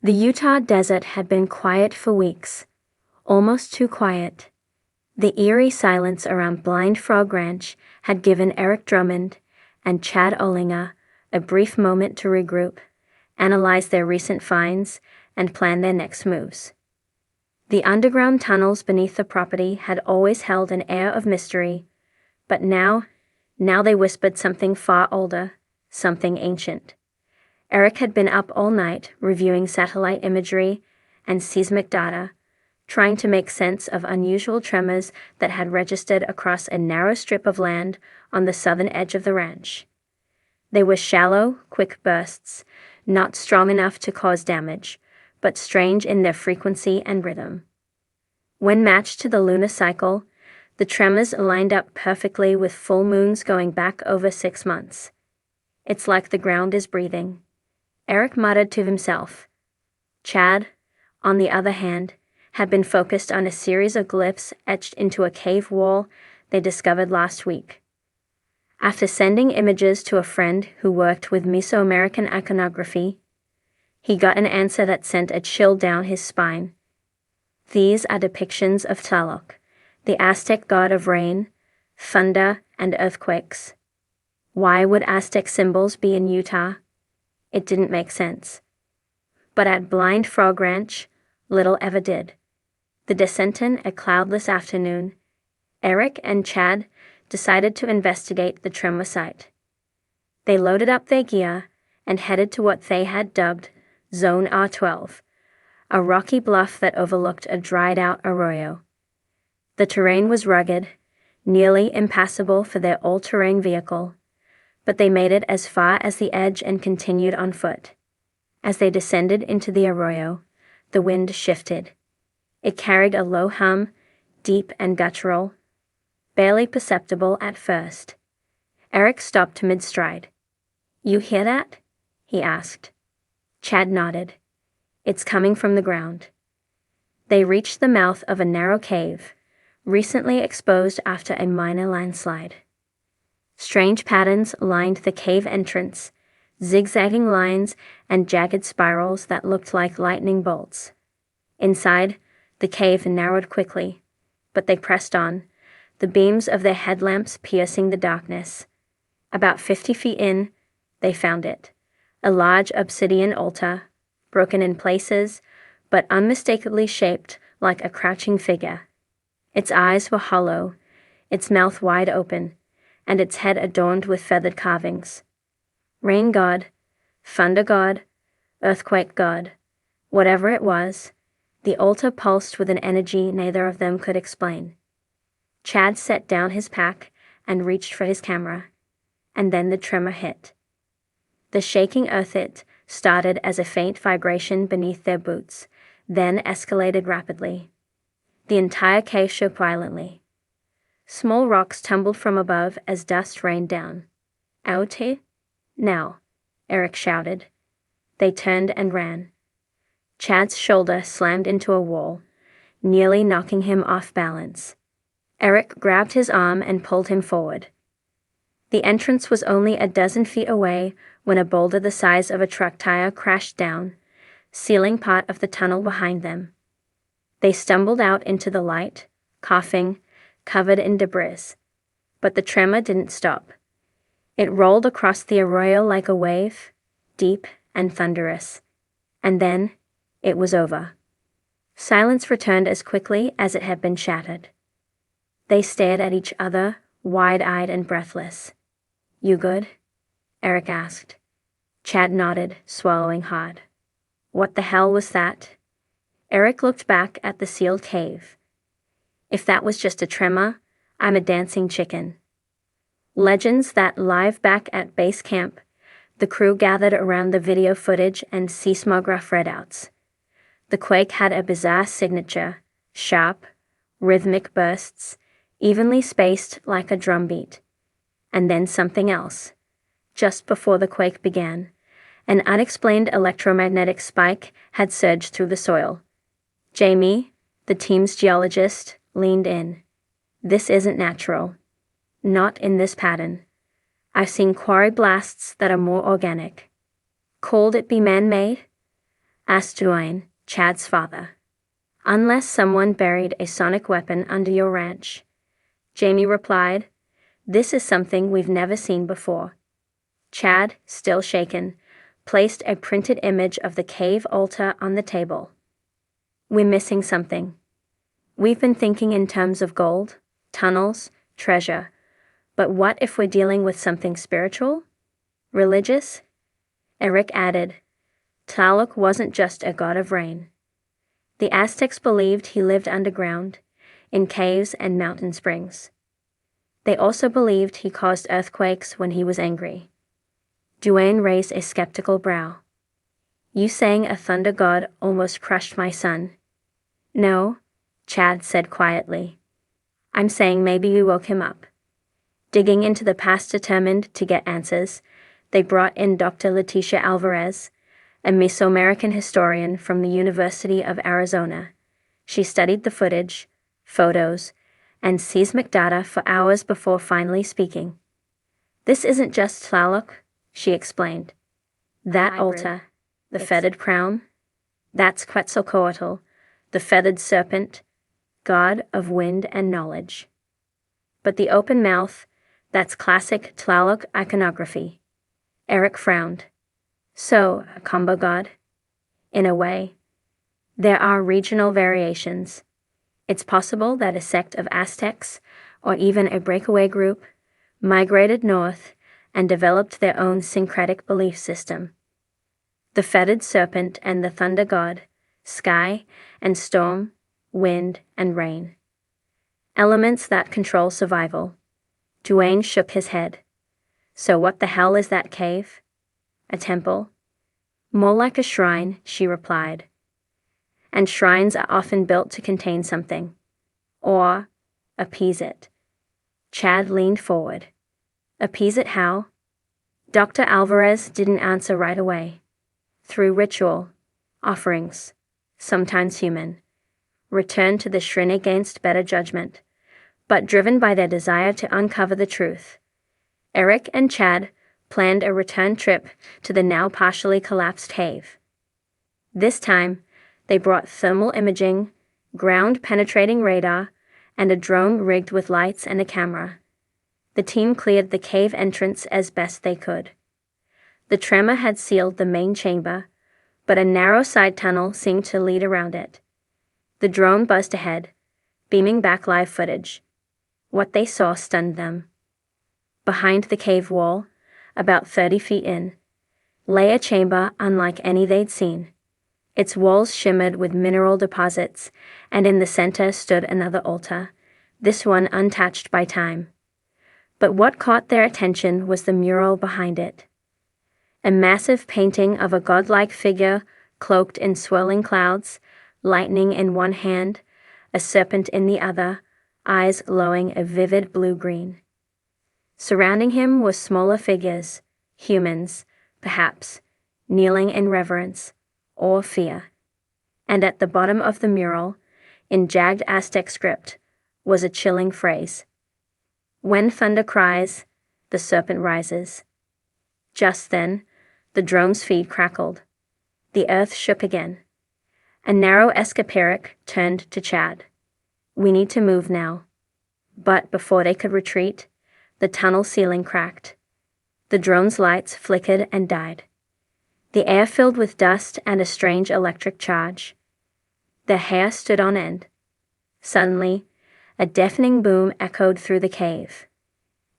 The Utah desert had been quiet for weeks, almost too quiet. The eerie silence around Blind Frog Ranch had given Eric Drummond and Chad Olinger a brief moment to regroup, analyze their recent finds, and plan their next moves. The underground tunnels beneath the property had always held an air of mystery, but now they whispered something far older, something ancient. Eric had been up all night reviewing satellite imagery and seismic data, trying to make sense of unusual tremors that had registered across a narrow strip of land on the southern edge of the ranch. They were shallow, quick bursts, not strong enough to cause damage, but strange in their frequency and rhythm. When matched to the lunar cycle, the tremors lined up perfectly with full moons going back over 6 months. It's like the ground is breathing, Eric muttered to himself. Chad, on the other hand, had been focused on a series of glyphs etched into a cave wall they discovered last week. After sending images to a friend who worked with Mesoamerican iconography, he got an answer that sent a chill down his spine. These are depictions of Tlaloc, the Aztec god of rain, thunder, and earthquakes. Why would Aztec symbols be in Utah? It didn't make sense. But at Blind Frog Ranch, little ever did. The descent in a cloudless afternoon, Eric and Chad decided to investigate the tremor site. They loaded up their gear and headed to what they had dubbed Zone R12, a rocky bluff that overlooked a dried-out arroyo. The terrain was rugged, nearly impassable for their all-terrain vehicle, but they made it as far as the edge and continued on foot. As they descended into the arroyo, the wind shifted. It carried a low hum, deep and guttural, barely perceptible at first. Eric stopped mid-stride. "You hear that?" he asked. Chad nodded. "It's coming from the ground." They reached the mouth of a narrow cave, recently exposed after a minor landslide. Strange patterns lined the cave entrance, zigzagging lines and jagged spirals that looked like lightning bolts. Inside, the cave narrowed quickly, but they pressed on, the beams of their headlamps piercing the darkness. About 50 feet in, they found it, a large obsidian altar, broken in places, but unmistakably shaped like a crouching figure. Its eyes were hollow, its mouth wide open, and its head adorned with feathered carvings. Rain god, thunder god, earthquake god, whatever it was, the altar pulsed with an energy neither of them could explain. Chad set down his pack and reached for his camera, and then the tremor hit. The shaking earth started as a faint vibration beneath their boots, then escalated rapidly. The entire cave shook violently. Small rocks tumbled from above as dust rained down. "Out here? Now," Eric shouted. They turned and ran. Chad's shoulder slammed into a wall, nearly knocking him off balance. Eric grabbed his arm and pulled him forward. The entrance was only a dozen feet away when a boulder the size of a truck tire crashed down, sealing part of the tunnel behind them. They stumbled out into the light, coughing, covered in debris. But the tremor didn't stop. It rolled across the arroyo like a wave, deep and thunderous. And then, it was over. Silence returned as quickly as it had been shattered. They stared at each other, wide-eyed and breathless. "You good?" Eric asked. Chad nodded, swallowing hard. "What the hell was that?" Eric looked back at the sealed cave. "If that was just a tremor, I'm a dancing chicken." Legends that live back at base camp, the crew gathered around the video footage and seismograph readouts. The quake had a bizarre signature, sharp, rhythmic bursts, evenly spaced like a drumbeat. And then something else. Just before the quake began, an unexplained electromagnetic spike had surged through the soil. Jamie, the team's geologist, leaned in. "This isn't natural. Not in this pattern. I've seen quarry blasts that are more organic." "Could it be man-made?" asked Dwayne, Chad's father. Unless someone buried a sonic weapon under your ranch. Jamie replied, This is something we've never seen before. Chad, still shaken, placed a printed image of the cave altar on the table. We're missing something. We've been thinking in terms of gold, tunnels, treasure, but what if we're dealing with something spiritual? Religious? Eric added, Tlaloc wasn't just a god of rain. The Aztecs believed he lived underground, in caves and mountain springs. They also believed he caused earthquakes when he was angry. Duane raised a skeptical brow. You saying a thunder god almost crushed my son? No, Chad said quietly. I'm saying maybe we woke him up. Digging into the past determined to get answers, they brought in Dr. Leticia Alvarez, a Mesoamerican historian from the University of Arizona. She studied the footage, photos, and seismic data for hours before finally speaking. This isn't just Tlaloc, she explained. That altar, the feathered crown, that's Quetzalcoatl, the feathered serpent, god of wind and knowledge. But the open mouth, that's classic Tlaloc iconography. Eric frowned. So, a combo god? In a way. There are regional variations. It's possible that a sect of Aztecs, or even a breakaway group, migrated north and developed their own syncretic belief system. The feathered serpent and the thunder god, sky and storm, wind and rain. Elements that control survival. Duane shook his head. So what the hell is that cave? A temple? More like a shrine, she replied. And shrines are often built to contain something. Or appease it. Chad leaned forward. Appease it how? Dr. Alvarez didn't answer right away. Through ritual, offerings, sometimes human. Return to the shrine against better judgment, but driven by their desire to uncover the truth. Eric and Chad planned a return trip to the now partially collapsed cave. This time, they brought thermal imaging, ground-penetrating radar, and a drone rigged with lights and a camera. The team cleared the cave entrance as best they could. The tremor had sealed the main chamber, but a narrow side tunnel seemed to lead around it. The drone buzzed ahead, beaming back live footage. What they saw stunned them. Behind the cave wall, about 30 feet in, lay a chamber unlike any they'd seen. Its walls shimmered with mineral deposits, and in the center stood another altar, this one untouched by time. But what caught their attention was the mural behind it. A massive painting of a godlike figure cloaked in swirling clouds, lightning in one hand, a serpent in the other, eyes glowing a vivid blue-green. Surrounding him were smaller figures, humans, perhaps, kneeling in reverence or fear. And at the bottom of the mural, in jagged Aztec script, was a chilling phrase. When thunder cries, the serpent rises. Just then, the drone's feed crackled. The earth shook again. A narrow escaparic turned to Chad. We need to move now. But before they could retreat, the tunnel ceiling cracked. The drone's lights flickered and died. The air filled with dust and a strange electric charge. Their hair stood on end. Suddenly, a deafening boom echoed through the cave.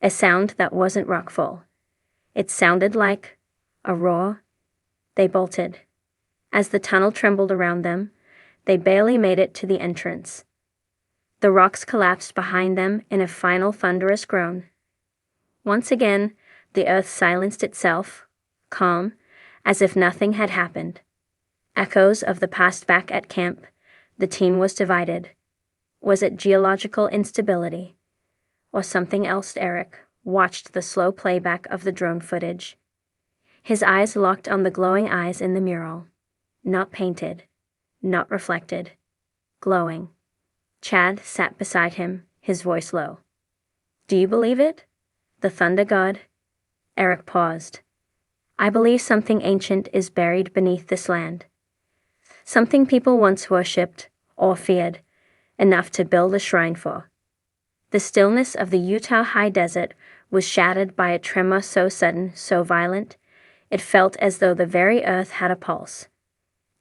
A sound that wasn't rockful. It sounded like a roar. They bolted. As the tunnel trembled around them, they barely made it to the entrance. The rocks collapsed behind them in a final thunderous groan. Once again, the earth silenced itself, calm, as if nothing had happened. Echoes of the past back at camp, the team was divided. Was it geological instability? Or something else? Eric watched the slow playback of the drone footage. His eyes locked on the glowing eyes in the mural. Not painted, not reflected, glowing. Chad sat beside him, his voice low. Do you believe it? The thunder god? Eric paused. I believe something ancient is buried beneath this land. something people once worshipped or feared, enough to build a shrine for. The stillness of the Utah high desert was shattered by a tremor so sudden, so violent, it felt as though the very earth had a pulse.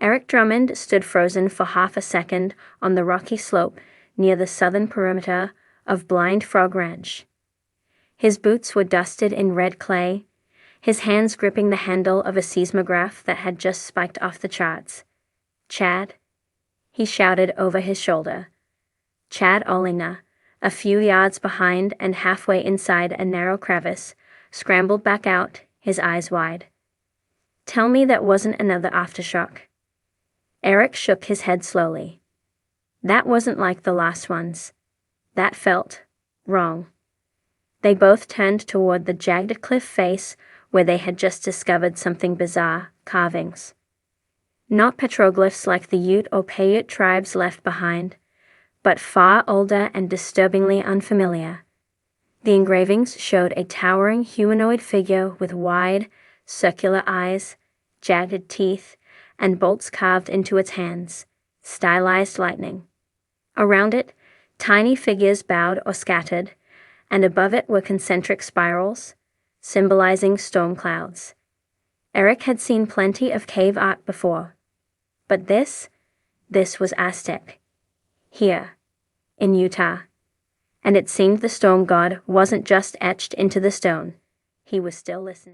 Eric Drummond stood frozen for half a second on the rocky slope near the southern perimeter of Blind Frog Ranch. His boots were dusted in red clay, his hands gripping the handle of a seismograph that had just spiked off the charts. "Chad?" he shouted over his shoulder. Chad Olinger, a few yards behind and halfway inside a narrow crevice, scrambled back out, his eyes wide. "Tell me that wasn't another aftershock." Eric shook his head slowly. "That wasn't like the last ones. That felt wrong." They both turned toward the jagged cliff face where they had just discovered something bizarre, carvings. Not petroglyphs like the Ute or Paiute tribes left behind, but far older and disturbingly unfamiliar. The engravings showed a towering humanoid figure with wide, circular eyes, jagged teeth, and bolts carved into its hands, stylized lightning. Around it, tiny figures bowed or scattered, and above it were concentric spirals, symbolizing storm clouds. Eric had seen plenty of cave art before, but this was Aztec. Here, in Utah. And it seemed the storm god wasn't just etched into the stone, he was still listening.